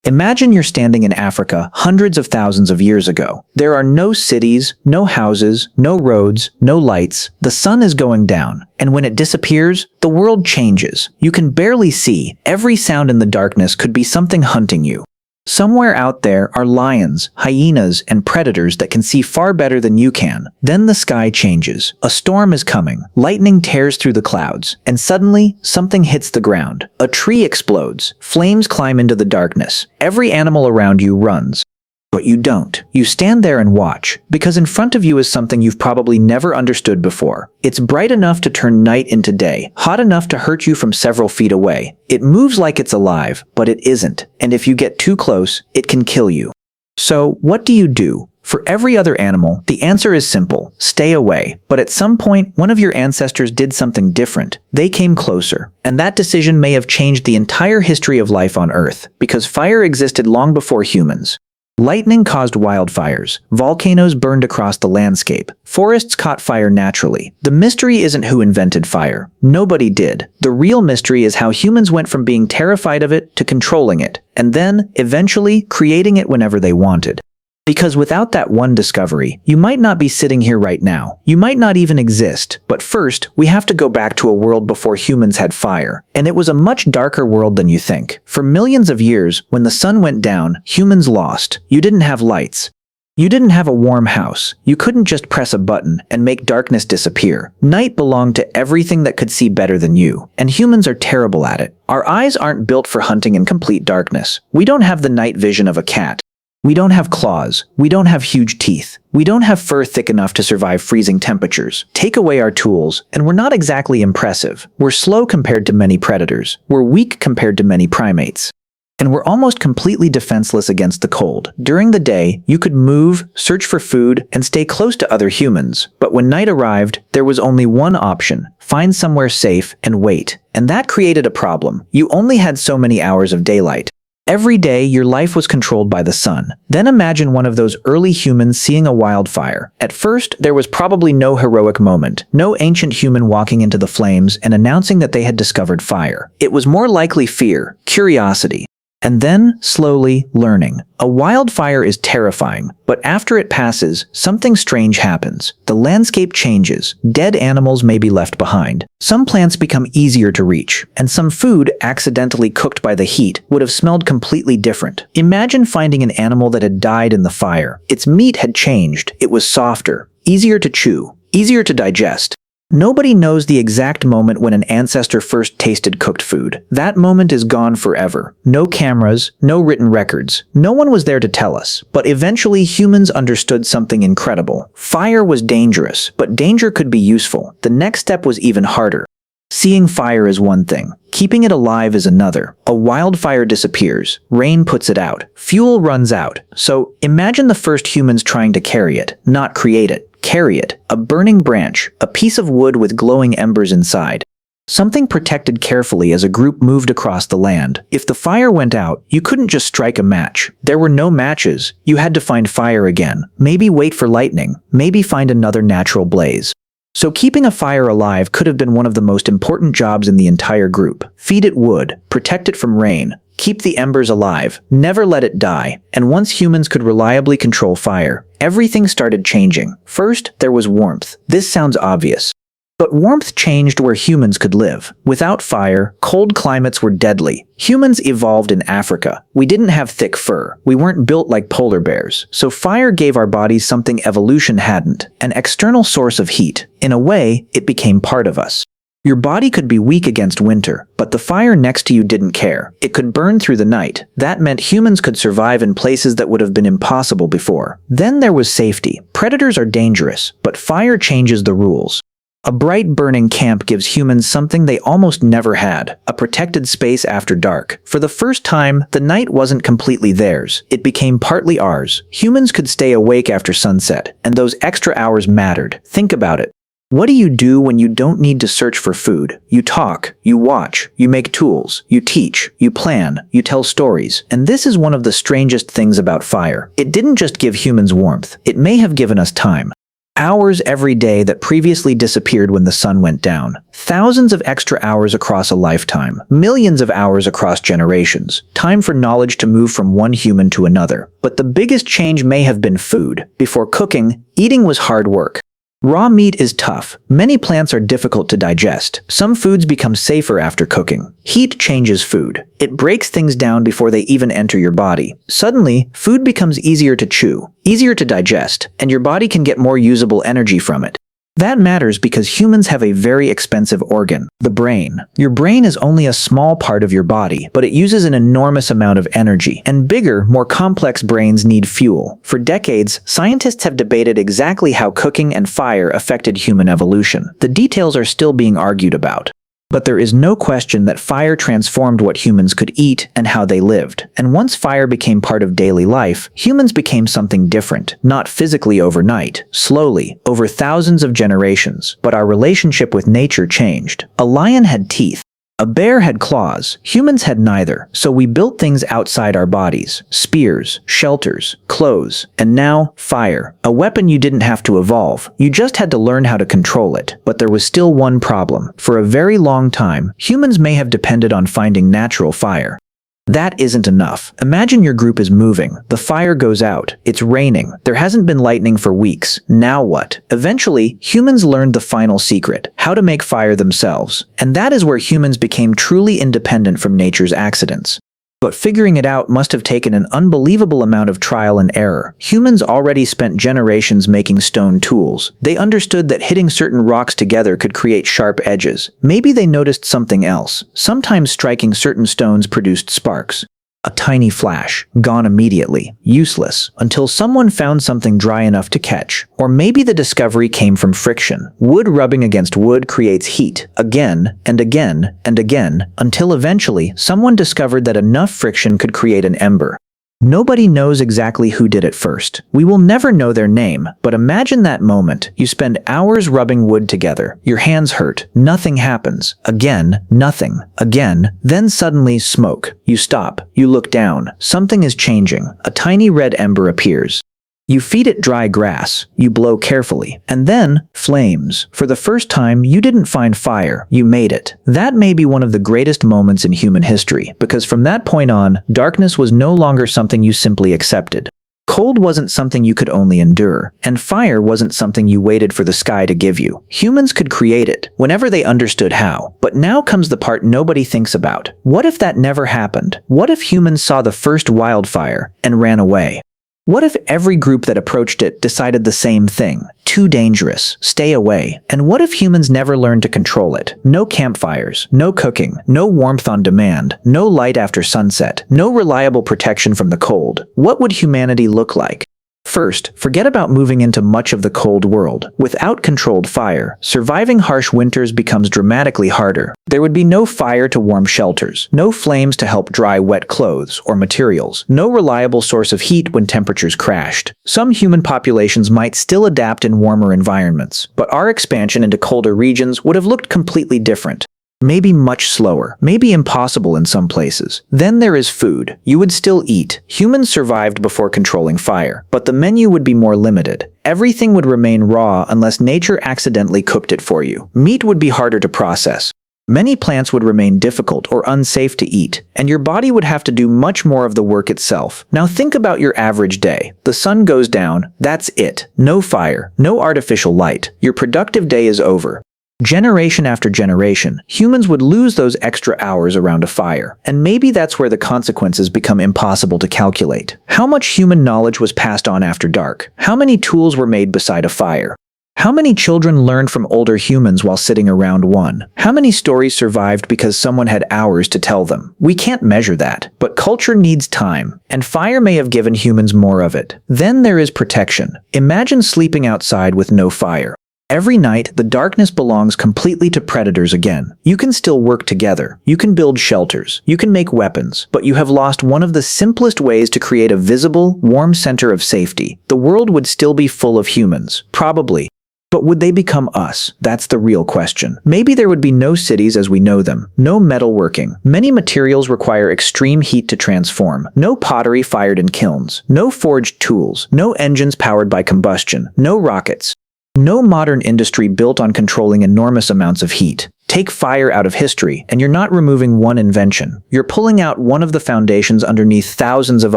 Imagine you're standing in Africa hundreds of thousands of years ago. There are no cities, no houses, no roads, no lights. The sun is going down, and when it disappears, the world changes. You can barely see. Every sound in the darkness could be something hunting you. Somewhere out there are lions, hyenas, and predators that can see far better than you can. Then the sky changes. A storm is coming. Lightning tears through the clouds, and suddenly, something hits the ground. A tree explodes. Flames climb into the darkness. Every animal around you runs. But you don't. You stand there and watch, because in front of you is something you've probably never understood before. It's bright enough to turn night into day, hot enough to hurt you from several feet away. It moves like it's alive, but it isn't, and if you get too close, it can kill you. So, what do you do? For every other animal, the answer is simple: stay away. But at some point, one of your ancestors did something different. They came closer, and that decision may have changed the entire history of life on Earth, because fire existed long before humans. Lightning caused wildfires. Volcanoes burned across the landscape. Forests caught fire naturally. The mystery isn't who invented fire. Nobody did. The real mystery is how humans went from being terrified of it to controlling it, and then, eventually, creating it whenever they wanted. Because without that one discovery, you might not be sitting here right now. You might not even exist. But first, we have to go back to a world before humans had fire. And it was a much darker world than you think. For millions of years, when the sun went down, humans lost. You didn't have lights. You didn't have a warm house. You couldn't just press a button and make darkness disappear. Night belonged to everything that could see better than you. And humans are terrible at it. Our eyes aren't built for hunting in complete darkness. We don't have the night vision of a cat. We don't have claws. We don't have huge teeth. We don't have fur thick enough to survive freezing temperatures. Take away our tools, and we're not exactly impressive. We're slow compared to many predators. We're weak compared to many primates. And we're almost completely defenseless against the cold. During the day, you could move, search for food, and stay close to other humans. But when night arrived, there was only one option: find somewhere safe and wait. And that created a problem. You only had so many hours of daylight. Every day, your life was controlled by the sun. Then imagine one of those early humans seeing a wildfire. At first, there was probably no heroic moment, no ancient human walking into the flames and announcing that they had discovered fire. It was more likely fear, curiosity. And then, slowly, learning. A wildfire is terrifying, but after it passes, something strange happens. The landscape changes. Dead animals may be left behind. Some plants become easier to reach, and some food, accidentally cooked by the heat, would have smelled completely different. Imagine finding an animal that had died in the fire. Its meat had changed. It was softer, easier to chew, easier to digest. Nobody knows the exact moment when an ancestor first tasted cooked food. That moment is gone forever. No cameras, no written records. No one was there to tell us. But eventually humans understood something incredible. Fire was dangerous, but danger could be useful. The next step was even harder. Seeing fire is one thing. Keeping it alive is another. A wildfire disappears. Rain puts it out. Fuel runs out. So imagine the first humans trying to carry it, not create it. Carry it. A burning branch, a piece of wood with glowing embers inside. Something protected carefully as a group moved across the land. If the fire went out, you couldn't just strike a match. There were no matches. You had to find fire again. Maybe wait for lightning. Maybe find another natural blaze. So keeping a fire alive could have been one of the most important jobs in the entire group. Feed it wood, protect it from rain, keep the embers alive, never let it die. And once humans could reliably control fire, everything started changing. First, there was warmth. This sounds obvious. But warmth changed where humans could live. Without fire, cold climates were deadly. Humans evolved in Africa. We didn't have thick fur. We weren't built like polar bears. So fire gave our bodies something evolution hadn't: an external source of heat. In a way, it became part of us. Your body could be weak against winter, but the fire next to you didn't care. It could burn through the night. That meant humans could survive in places that would have been impossible before. Then there was safety. Predators are dangerous, but fire changes the rules. A bright burning camp gives humans something they almost never had: a protected space after dark. For the first time, the night wasn't completely theirs. It became partly ours. Humans could stay awake after sunset, and those extra hours mattered. Think about it. What do you do when you don't need to search for food? You talk, you watch, you make tools, you teach, you plan, you tell stories. And this is one of the strangest things about fire. It didn't just give humans warmth. It may have given us time. Hours every day that previously disappeared when the sun went down. Thousands of extra hours across a lifetime. Millions of hours across generations. Time for knowledge to move from one human to another. But the biggest change may have been food. Before cooking, eating was hard work. Raw meat is tough. Many plants are difficult to digest. Some foods become safer after cooking. Heat changes food. It breaks things down before they even enter your body. Suddenly, food becomes easier to chew, easier to digest, and your body can get more usable energy from it. That matters because humans have a very expensive organ, the brain. Your brain is only a small part of your body, but it uses an enormous amount of energy. And bigger, more complex brains need fuel. For decades, scientists have debated exactly how cooking and fire affected human evolution. The details are still being argued about. But there is no question that fire transformed what humans could eat and how they lived. And once fire became part of daily life, humans became something different, not physically overnight, slowly, over thousands of generations. But our relationship with nature changed. A lion had teeth. A bear had claws. Humans had neither, so we built things outside our bodies. Spears, shelters, clothes, and now, fire. A weapon you didn't have to evolve. You just had to learn how to control it. But there was still one problem. For a very long time, humans may have depended on finding natural fire. That isn't enough. Imagine your group is moving. The fire goes out. It's raining. There hasn't been lightning for weeks. Now what? Eventually, humans learned the final secret: how to make fire themselves. And that is where humans became truly independent from nature's accidents. But figuring it out must have taken an unbelievable amount of trial and error. Humans already spent generations making stone tools. They understood that hitting certain rocks together could create sharp edges. Maybe they noticed something else. Sometimes striking certain stones produced sparks. A tiny flash, gone immediately, useless, until someone found something dry enough to catch. Or maybe the discovery came from friction. Wood rubbing against wood creates heat, again and again and again, until eventually someone discovered that enough friction could create an ember. Nobody knows exactly who did it first. We will never know their name, but imagine that moment. You spend hours rubbing wood together. Your hands hurt. Nothing happens. Again, nothing. Again, then suddenly smoke. You stop. You look down. Something is changing. A tiny red ember appears. You feed it dry grass. You blow carefully. And then, flames. For the first time, you didn't find fire. You made it. That may be one of the greatest moments in human history, because from that point on, darkness was no longer something you simply accepted. Cold wasn't something you could only endure, and fire wasn't something you waited for the sky to give you. Humans could create it, whenever they understood how. But now comes the part nobody thinks about. What if that never happened? What if humans saw the first wildfire and ran away? What if every group that approached it decided the same thing? Too dangerous. Stay away. And what if humans never learned to control it? No campfires, no cooking, no warmth on demand, no light after sunset, no reliable protection from the cold. What would humanity look like? First, forget about moving into much of the cold world. Without controlled fire, surviving harsh winters becomes dramatically harder. There would be no fire to warm shelters, no flames to help dry wet clothes or materials, no reliable source of heat when temperatures crashed. Some human populations might still adapt in warmer environments, but our expansion into colder regions would have looked completely different. Maybe much slower, maybe impossible in some places. Then there is food. You would still eat. Humans survived before controlling fire, but the menu would be more limited. Everything would remain raw unless nature accidentally cooked it for you. Meat would be harder to process. Many plants would remain difficult or unsafe to eat, and your body would have to do much more of the work itself. Now think about your average day. The sun goes down, that's it. No fire, no artificial light. Your productive day is over. Generation after generation, humans would lose those extra hours around a fire, and maybe that's where the consequences become impossible to calculate. How much human knowledge was passed on after dark? How many tools were made beside a fire? How many children learned from older humans while sitting around one? How many stories survived because someone had hours to tell them? We can't measure that, but culture needs time, and fire may have given humans more of it. Then there is protection. Imagine sleeping outside with no fire. Every night, the darkness belongs completely to predators again. You can still work together. You can build shelters. You can make weapons. But you have lost one of the simplest ways to create a visible, warm center of safety. The world would still be full of humans. Probably. But would they become us? That's the real question. Maybe there would be no cities as we know them. No metalworking. Many materials require extreme heat to transform. No pottery fired in kilns. No forged tools. No engines powered by combustion. No rockets. No modern industry built on controlling enormous amounts of heat. Take fire out of history, and you're not removing one invention. You're pulling out one of the foundations underneath thousands of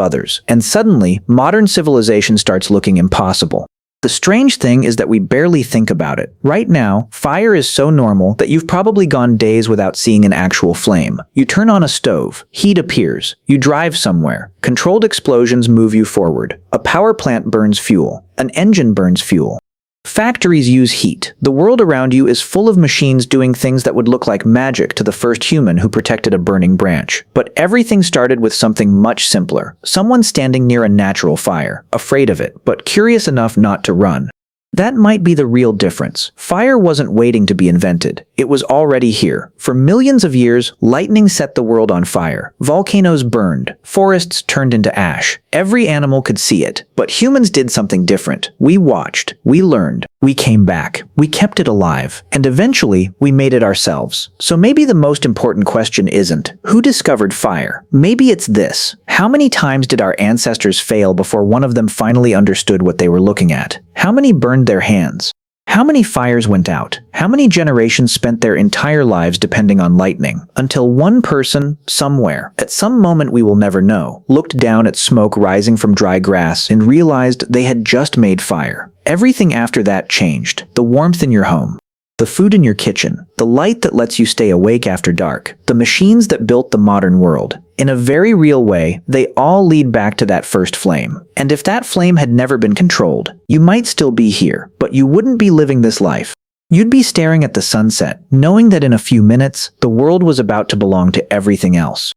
others, and suddenly, modern civilization starts looking impossible. The strange thing is that we barely think about it. Right now, fire is so normal that you've probably gone days without seeing an actual flame. You turn on a stove, heat appears. You drive somewhere. Controlled explosions move you forward. A power plant burns fuel. An engine burns fuel. Factories use heat. The world around you is full of machines doing things that would look like magic to the first human who protected a burning branch. But everything started with something much simpler. Someone standing near a natural fire, afraid of it, but curious enough not to run. That might be the real difference. Fire wasn't waiting to be invented. It was already here. For millions of years, lightning set the world on fire. Volcanoes burned. Forests turned into ash. Every animal could see it. But humans did something different. We watched. We learned. We came back. We kept it alive. And eventually, we made it ourselves. So maybe the most important question isn't, who discovered fire? Maybe it's this. How many times did our ancestors fail before one of them finally understood what they were looking at? How many burned their hands? How many fires went out? How many generations spent their entire lives depending on lightning? Until one person, somewhere, at some moment we will never know, looked down at smoke rising from dry grass and realized they had just made fire. Everything after that changed. The warmth in your home. The food in your kitchen, the light that lets you stay awake after dark, the machines that built the modern world. In a very real way, they all lead back to that first flame. And if that flame had never been controlled, you might still be here, but you wouldn't be living this life. You'd be staring at the sunset, knowing that in a few minutes, the world was about to belong to everything else.